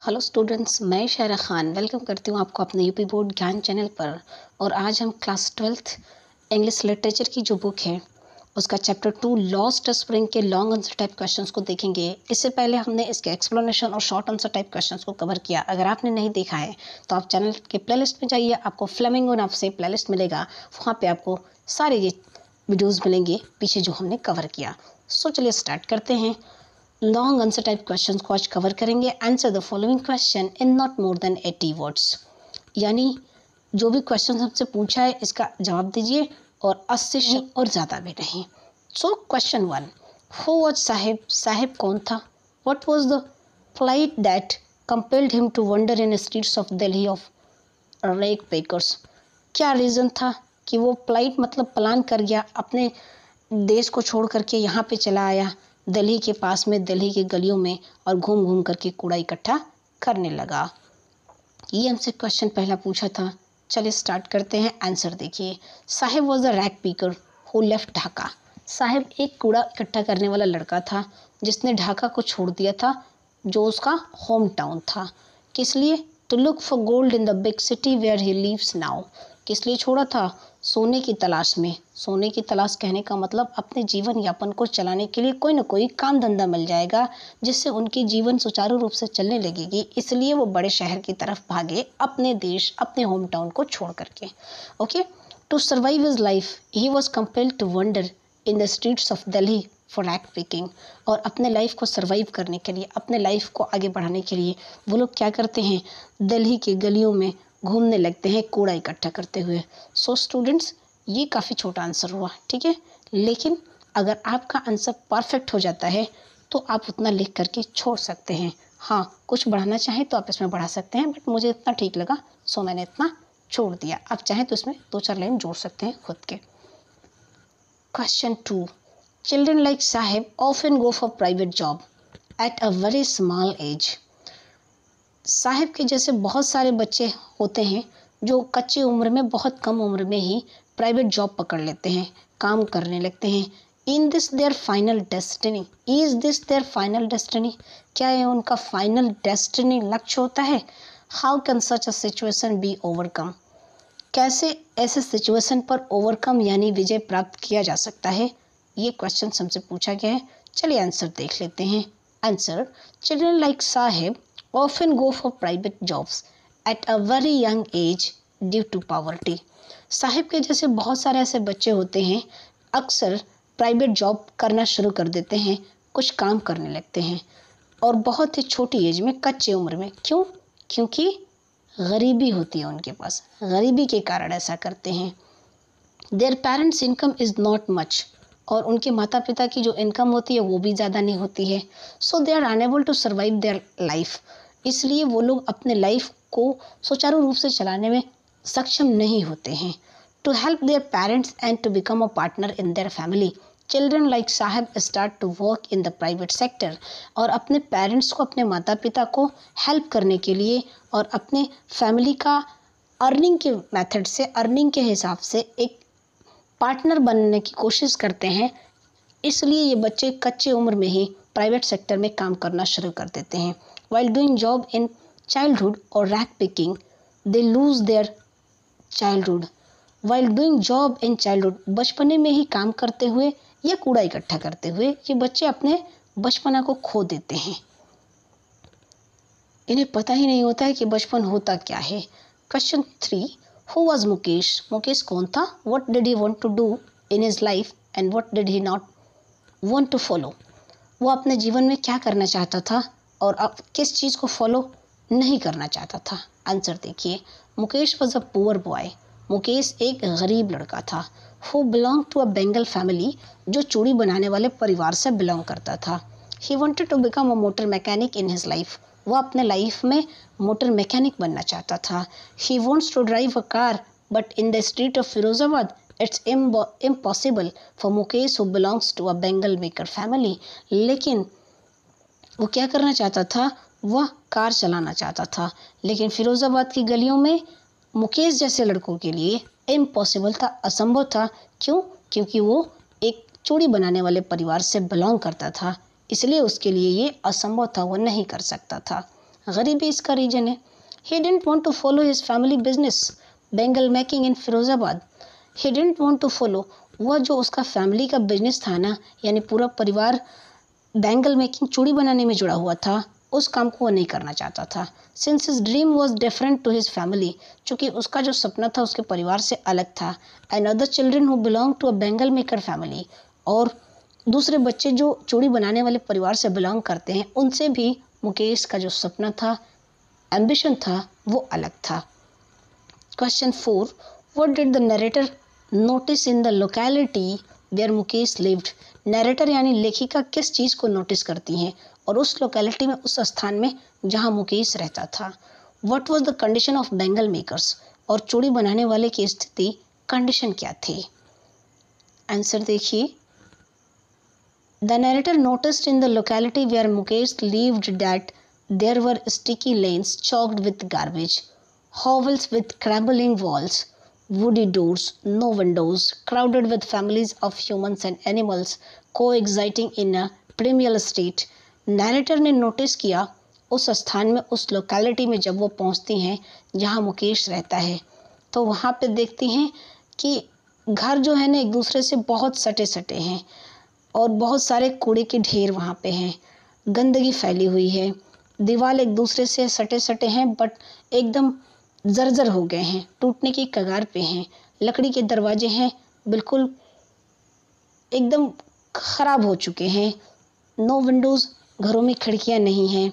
Hello students, मैं शायरा Khan welcome करती हूँ आपको अपने यूपी बोर्ड ज्ञान चैनल पर। और आज हम क्लास 12th इंग्लिश लिटरेचर की जो बुक है उसका चैप्टर 2 लॉस्ट स्प्रिंग के लॉन्ग आंसर टाइप क्वेश्चंस को देखेंगे। इससे पहले हमने इसके एक्सप्लेनेशन और शॉर्ट आंसर टाइप क्वेश्चंस को कवर किया। अगर आपने नहीं देखा है तो आप चैनल के प्लेलिस्ट में जाइए, आपको फ्लेमिंगो नाम से प्लेलिस्ट मिलेगा, वहाँ पर आपको सारे ये वीडियोज़ मिलेंगे पीछे जो हमने कवर किया। सो चलिए स्टार्ट करते हैं। लॉन्ग आंसर टाइप क्वेश्चन को आज कवर करेंगे। Answer the following question in not more than 80 words, यानी जो भी क्वेश्चन हमसे पूछा है इसका जवाब दीजिए और 80 शब्द और ज़्यादा भी नहीं। So question 1, who was Saheb? Saheb कौन था? What was the plight that compelled him to wonder in streets of Delhi of rag pickers? क्या रीज़न था कि वो प्लाइट मतलब प्लान कर गया, अपने देश को छोड़ करके यहाँ पे चला आया दिल्ली के पास में, दिल्ली की गलियों में, और घूम घूम करके कूड़ा इकट्ठा करने लगा। ये हमसे क्वेश्चन पहला पूछा था। चलिए स्टार्ट करते हैं। आंसर देखिए, Sahib was the rack picker who left Dhaka. Sahib एक कूड़ा इकट्ठा करने वाला लड़का था जिसने ढाका को छोड़ दिया था, जो उसका होम टाउन था। किस लिए? To look for gold in the big city where he lives now. किस लिए छोड़ा था? सोने की तलाश में। सोने की तलाश कहने का मतलब अपने जीवन यापन को चलाने के लिए कोई ना कोई काम धंधा मिल जाएगा जिससे उनकी जीवन सुचारू रूप से चलने लगेगी, इसलिए वो बड़े शहर की तरफ भागे, अपने देश, अपने होम टाउन को छोड़ करके। Okay, to survive his life he was compelled to wonder in the streets of Delhi for rag picking. और अपने लाइफ को सर्वाइव करने के लिए, अपने लाइफ को आगे बढ़ाने के लिए वो लोग क्या करते हैं? दिल्ली की गलियों में घूमने लगते हैं कूड़ा इकट्ठा करते हुए। सो स्टूडेंट्स, ये काफ़ी छोटा आंसर हुआ, ठीक है, लेकिन अगर आपका आंसर परफेक्ट हो जाता है तो आप उतना लिख करके छोड़ सकते हैं। हाँ, कुछ बढ़ाना चाहें तो आप इसमें बढ़ा सकते हैं, बट मुझे इतना ठीक लगा सो मैंने इतना छोड़ दिया। आप चाहें तो इसमें 2-4 लाइन जोड़ सकते हैं खुद के। Question 2, children like Saheb often go for private job at a very small age. Saheb के जैसे बहुत सारे बच्चे होते हैं जो कच्ची उम्र में, बहुत कम उम्र में ही प्राइवेट जॉब पकड़ लेते हैं, काम करने लगते हैं। In this there final destiny, is this there final destiny? क्या ये उनका फाइनल डेस्टिनी, लक्ष्य होता है? How can such a situation be overcome? कैसे ऐसे सिचुएशन पर ओवरकम यानी विजय प्राप्त किया जा सकता है? ये क्वेश्चन हमसे पूछा गया है। चलिए आंसर देख लेते हैं। Answer, children like Sahib often go for private jobs at a very young age due to poverty। Sahib के जैसे बहुत सारे ऐसे बच्चे होते हैं, अक्सर प्राइवेट जॉब करना शुरू कर देते हैं, कुछ काम करने लगते हैं, और बहुत ही छोटी एज में, कच्चे उम्र में। क्यों? क्योंकि गरीबी होती है उनके पास, गरीबी के कारण ऐसा करते हैं। Their parents income is not much, और उनके माता पिता की जो इनकम होती है वो भी ज़्यादा नहीं होती है। So they are unable to survive their life, इसलिए वो लोग अपने लाइफ को सुचारू रूप से चलाने में सक्षम नहीं होते हैं। To help their parents and to become a partner in their family, children like Saheb start to work in the private sector. और अपने पेरेंट्स को, अपने माता पिता को हेल्प करने के लिए और अपने फैमिली का अर्निंग के मेथड से, अर्निंग के हिसाब से एक पार्टनर बनने की कोशिश करते हैं। इसलिए ये बच्चे कच्चे उम्र में ही प्राइवेट सेक्टर में काम करना शुरू कर देते हैं। While doing job in childhood और rag picking they lose their childhood. While doing job in childhood, बचपने में ही काम करते हुए या कूड़ा इकट्ठा करते हुए ये बच्चे अपने बचपना को खो देते हैं। इन्हें पता ही नहीं होता है कि बचपन होता क्या है। Question 3, who was Mukesh? Mukesh कौन था? What did he want to do in his life and what did he not want to follow? वो अपने जीवन में क्या करना चाहता था और अब किस चीज़ को फॉलो नहीं करना चाहता था? आंसर देखिए, Mukesh was a poor boy. Mukesh एक गरीब लड़का था। Who belong to a bangle family, जो चूड़ी बनाने वाले परिवार से बिलोंग करता था। He wanted to become a motor mechanic in his life, वो अपने लाइफ में मोटर मैकेनिक बनना चाहता था। He wants to drive a car but in the street of Firozabad it's impossible for Mukesh who belongs to a bangle maker family. लेकिन वो क्या करना चाहता था? वह कार चलाना चाहता था, लेकिन फिरोज़ाबाद की गलियों में मुकेश जैसे लड़कों के लिए इम्पॉसिबल था, असंभव था। क्यों? क्योंकि वो एक चूड़ी बनाने वाले परिवार से बिलोंग करता था, इसलिए उसके लिए ये असंभव था, वो नहीं कर सकता था। गरीबी इसका रीजन है। He didn't want to follow his family business, bangle making in Firozabad. He didn't want to follow, वह जो उसका फैमिली का बिजनेस था ना, यानी पूरा परिवार बैंगल मेकिंग चूड़ी बनाने में जुड़ा हुआ था, उस काम को वो नहीं करना चाहता था। Since his dream was different to his family, चूँकि उसका जो सपना था उसके परिवार से अलग था। And other children who belong to a bengal maker family, और दूसरे बच्चे जो चूड़ी बनाने वाले परिवार से बिलोंग करते हैं, उनसे भी मुकेश का जो सपना था, एम्बिशन था, वो अलग था। Question 4, what did the narrator notice in the locality where Mukesh lived. Narrator यानी लेखिका किस चीज़ को नोटिस करती हैं और उस लोकेलिटी में, उस स्थान में जहां मुकेश रहता था। What was the condition of bangle makers, और चूड़ी बनाने वाले की स्थिति, कंडीशन क्या थी। आंसर देखिए, the narrator noticed in the locality where Mukesh lived that there were sticky lanes choked with garbage, hovels with crumbling walls, woody doors, no windows, crowded with families of humans and animals coexisting in a primeval state। Narrator ने notice किया उस स्थान में, उस locality में जब वो पहुंचती हैं जहां मुकेश रहता है, तो वहां पे देखती हैं कि घर जो है ना एक दूसरे से बहुत सटे सटे हैं और बहुत सारे कूड़े के ढेर वहां पे हैं, गंदगी फैली हुई है, दीवार एक दूसरे से सटे सटे हैं बट एकदम जर्जर हो गए हैं, टूटने की कगार पे हैं, लकड़ी के दरवाजे हैं बिल्कुल एकदम ख़राब हो चुके हैं, नो विंडोज़, घरों में खिड़कियां नहीं हैं,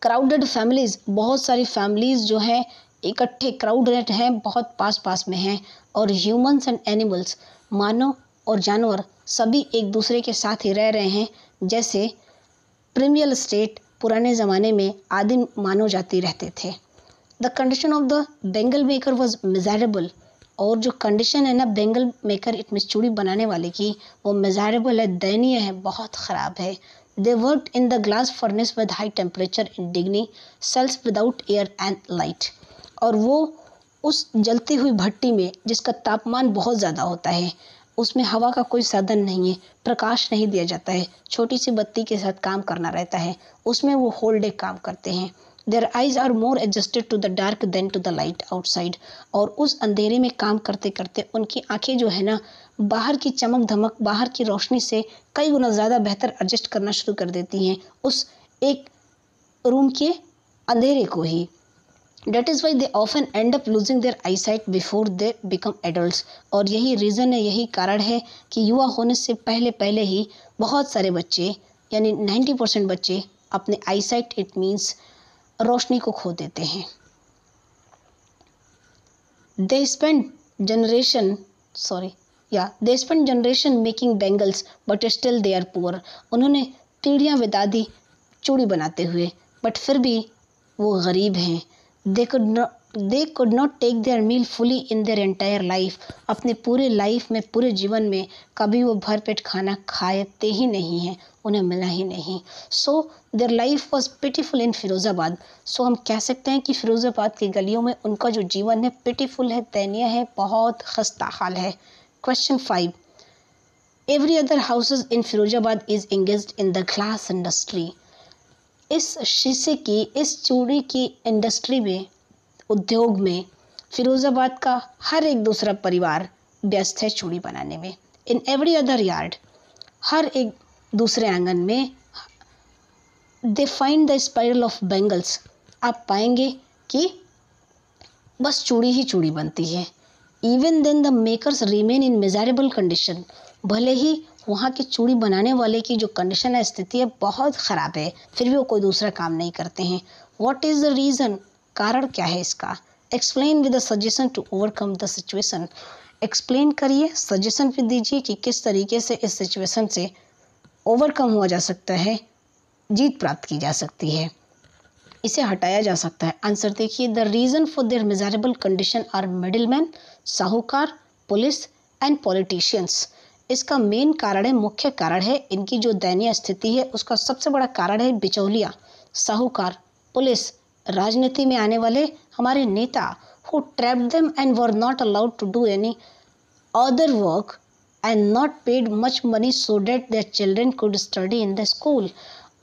क्राउडेड फैमिलीज़, बहुत सारी फैमिलीज़ जो हैं इकट्ठे क्राउडेड हैं, बहुत पास पास में हैं, और ह्यूमंस एंड एनिमल्स, मानव और जानवर सभी एक दूसरे के साथ ही रह रहे हैं, जैसे प्रीमियल स्टेट पुराने ज़माने में आदिम मानव जाति रहते थे। The condition of the Bengal maker was miserable, और जो कंडीशन है ना बेंगल मेकर इट मीन चूड़ी बनाने वाले की, वो मिजरेबल है, दयनीय है, बहुत ख़राब है। They worked in the glass furnace with high temperature in डिग्नी cells without air and light, और वो उस जलती हुई भट्टी में जिसका तापमान बहुत ज़्यादा होता है, उसमें हवा का कोई साधन नहीं है, प्रकाश नहीं दिया जाता है, छोटी सी बत्ती के साथ काम करना रहता है, उसमें वो होल डे काम करते हैं। Their eyes are more adjusted to the dark than to the light outside, और उस अंधेरे में काम करते करते उनकी आंखें जो है ना बाहर की चमक धमक, बाहर की रोशनी से कई गुना ज़्यादा बेहतर एडजस्ट करना शुरू कर देती हैं उस एक रूम के अंधेरे को ही। That is why they often end up losing their eyesight before they become adults, और यही रीज़न है, यही कारण है कि युवा होने से पहले पहले ही बहुत सारे बच्चे यानी 90% बच्चे अपने आईसाइट इट मीन्स रोशनी को खो देते हैं। They spend generation making bangles but still they are poor। उन्होंने पीढ़ियाँ बिता दी चूड़ी बनाते हुए, बट फिर भी वो गरीब हैं। They could not take their meal fully in their entire life। अपने पूरे लाइफ में, पूरे जीवन में कभी वो भरपेट खाना खाते ही नहीं हैं, उन्हें मिला ही नहीं। So their life was pitiful in Firozabad. So हम कह सकते हैं कि फिरोज़ाबाद की गलियों में उनका जो जीवन है पिटीफुल है, दयनीय है, बहुत खस्ता हाल है। Question 5, every other houses in Firozabad is engaged in the glass industry. इस शीशे की, इस चूड़ी की इंडस्ट्री में, उद्योग में फिरोज़ाबाद का हर एक दूसरा परिवार व्यस्त है चूड़ी बनाने में। इन एवरी अदर यार्ड, हर एक दूसरे आंगन में, they find the spiral of bangles, आप पाएंगे कि बस चूड़ी ही चूड़ी बनती है। Even then the makers remain in miserable condition, भले ही वहाँ के चूड़ी बनाने वाले की जो कंडीशन है, स्थिति है, बहुत ख़राब है, फिर भी वो कोई दूसरा काम नहीं करते हैं। व्हाट इज़ द रीज़न, कारण क्या है इसका। Explain with the suggestion to overcome the situation, explain करिए, सजेशन भी दीजिए कि किस तरीके से इस सिचुएशन से ओवरकम हुआ जा सकता है, जीत प्राप्त की जा सकती है, इसे हटाया जा सकता है। आंसर देखिए, the reason for their miserable condition are middleman, साहूकार, पुलिस एंड पॉलिटिशियंस। इसका मेन कारण है, मुख्य कारण है, इनकी जो दयनीय स्थिति है उसका सबसे बड़ा कारण है बिचौलिया, साहूकार, पुलिस, राजनीति में आने वाले हमारे नेता, who trapped them and were not allowed to do any other work and not paid much money so that their children could study in the school।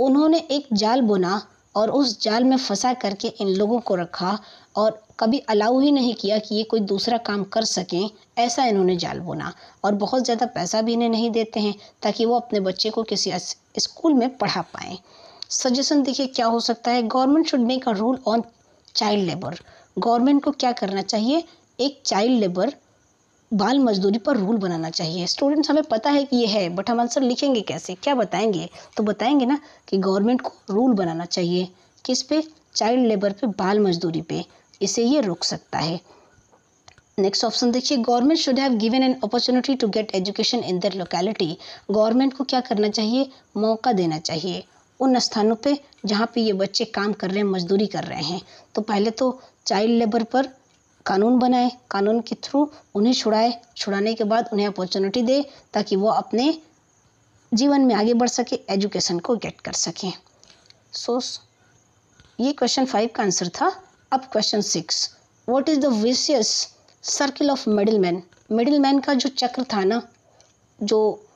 उन्होंने एक जाल बुना और उस जाल में फंसा करके इन लोगों को रखा और कभी अलाउ ही नहीं किया कि ये कोई दूसरा काम कर सकें, ऐसा इन्होंने जाल बुना। और बहुत ज़्यादा पैसा भी इन्हें नहीं देते हैं ताकि वो अपने बच्चे को किसी स्कूल में पढ़ा पाएँ। सजेशन देखिए क्या हो सकता है, government should make a rule on child labour. Government को क्या करना चाहिए, एक चाइल्ड लेबर बाल मजदूरी पर रूल बनाना चाहिए। स्टूडेंट्स हमें पता है कि ये है, बट हम आंसर लिखेंगे कैसे, क्या बताएंगे? तो बताएंगे ना कि गवर्नमेंट को रूल बनाना चाहिए किस पे, चाइल्ड लेबर पे, बाल मजदूरी पे, इसे ये रोक सकता है। नेक्स्ट ऑप्शन देखिए, government should have given an opportunity to get education in their locality. Government को क्या करना चाहिए, मौका देना चाहिए उन स्थानों पे जहाँ पे ये बच्चे काम कर रहे हैं, मजदूरी कर रहे हैं। तो पहले तो चाइल्ड लेबर पर कानून बनाए, कानून के थ्रू उन्हें छुड़ाने के बाद उन्हें अपॉर्चुनिटी दे ताकि वो अपने जीवन में आगे बढ़ सके, एजुकेशन को गेट कर सकें। सो ये क्वेश्चन 5 का आंसर था। अब question 6, what is the vicious circle of middle man का जो चक्र था ना, जो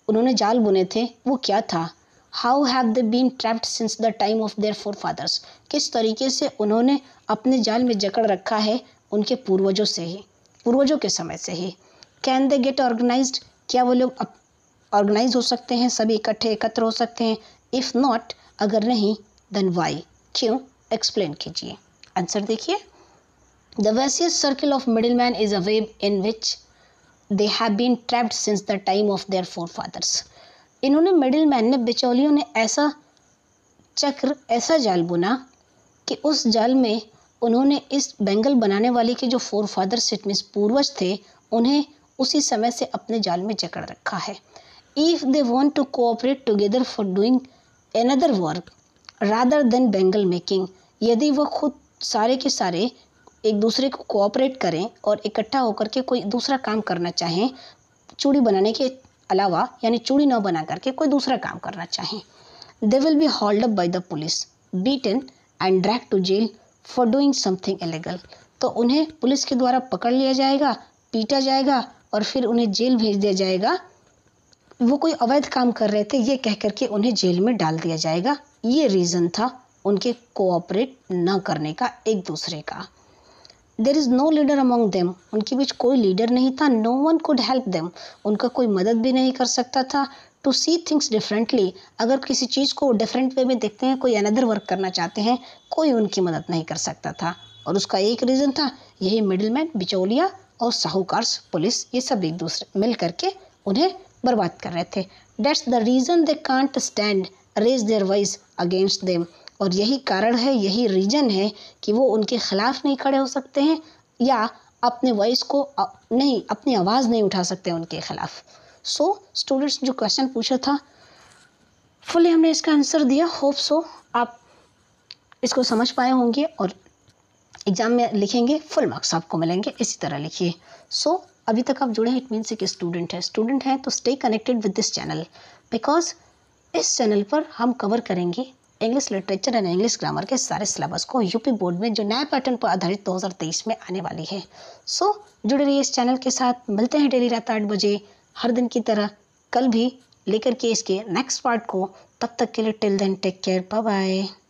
उन्होंने जाल बुने थे, वो क्या था? How have they been trapped since the time of their forefathers. किस तरीके से उन्होंने अपने जाल में जकड़ रखा है उनके पूर्वजों से ही, पूर्वजों के समय से ही। कैन दे गेट ऑर्गेनाइज्ड, क्या वो लोग ऑर्गेनाइज हो सकते हैं, सभी एकत्र हो सकते हैं? इफ़ नॉट, अगर नहीं, देन वाई, क्यों? एक्सप्लेन कीजिए। आंसर देखिए, the vicious circle of middle man is a web in which they have been trapped since the time of their forefathers. इन्होंने, मिडिल मैन ने, बिचौलियों ने ऐसा चक्र, ऐसा जाल बुना कि उस जाल में उन्होंने इस बैंगल बनाने वाले के जो फोरफादर्स, इट मीन्स पूर्वज थे, उन्हें उसी समय से अपने जाल में जकड़ रखा है। If they want to cooperate together for doing another work rather than bangle making, यदि वह खुद सारे के सारे एक दूसरे को कोऑपरेट करें और इकट्ठा होकर के कोई दूसरा काम करना चाहें, चूड़ी बनाने के अलावा, यानी चूड़ी न बना करके कोई दूसरा काम करना चाहें, they will be hold up by the police, beaten and drag to jail for doing something illegal. तो उन्हें पुलिस के द्वारा पकड़ लिया जाएगा, पीटा जाएगा और फिर उन्हें जेल भेज दिया जाएगा। वो कोई अवैध काम कर रहे थे ये कह करके उन्हें जेल में डाल दिया जाएगा। ये रीज़न था उनके कोऑपरेट न करने का एक दूसरे का। There is no leader among them, उनके बीच कोई लीडर नहीं था। No one could help them, उनका कोई मदद भी नहीं कर सकता था। टू सी थिंग्स डिफरेंटली, अगर किसी चीज़ को डिफरेंट वे में देखते हैं, कोई अनदर वर्क करना चाहते हैं, कोई उनकी मदद नहीं कर सकता था। और उसका एक रीज़न था, यही मिडिलमैन, बिचौलिया और साहूकार, पुलिस, ये सब एक दूसरे मिल करके उन्हें बर्बाद कर रहे थे। That's the reason they can't stand raise their voice against them, और यही कारण है, यही रीज़न है कि वो उनके खिलाफ नहीं खड़े हो सकते हैं या अपने वॉइस को नहीं, अपनी आवाज़ नहीं उठा सकते उनके खिलाफ। सो स्टूडेंट्स, जो क्वेश्चन पूछा था फुली हमने इसका आंसर दिया। होप सो आप इसको समझ पाए होंगे और एग्जाम में लिखेंगे, फुल मार्क्स आपको मिलेंगे। इसी तरह लिखिए। सो अभी तक आप जुड़े हैं, इट मीन्स कि स्टूडेंट हैं तो stay connected with this channel, because इस चैनल पर हम कवर करेंगे English literature and English grammar के सारे सिलेबस को, यूपी बोर्ड में जो नया पैटर्न पर आधारित 2023 में आने वाली है। सो जुड़े रहिए इस चैनल के साथ। मिलते हैं डेली रात 8 बजे हर दिन की तरह, कल भी लेकर के इसके नेक्स्ट पार्ट को। तब तक के लिए till then take care, bye bye.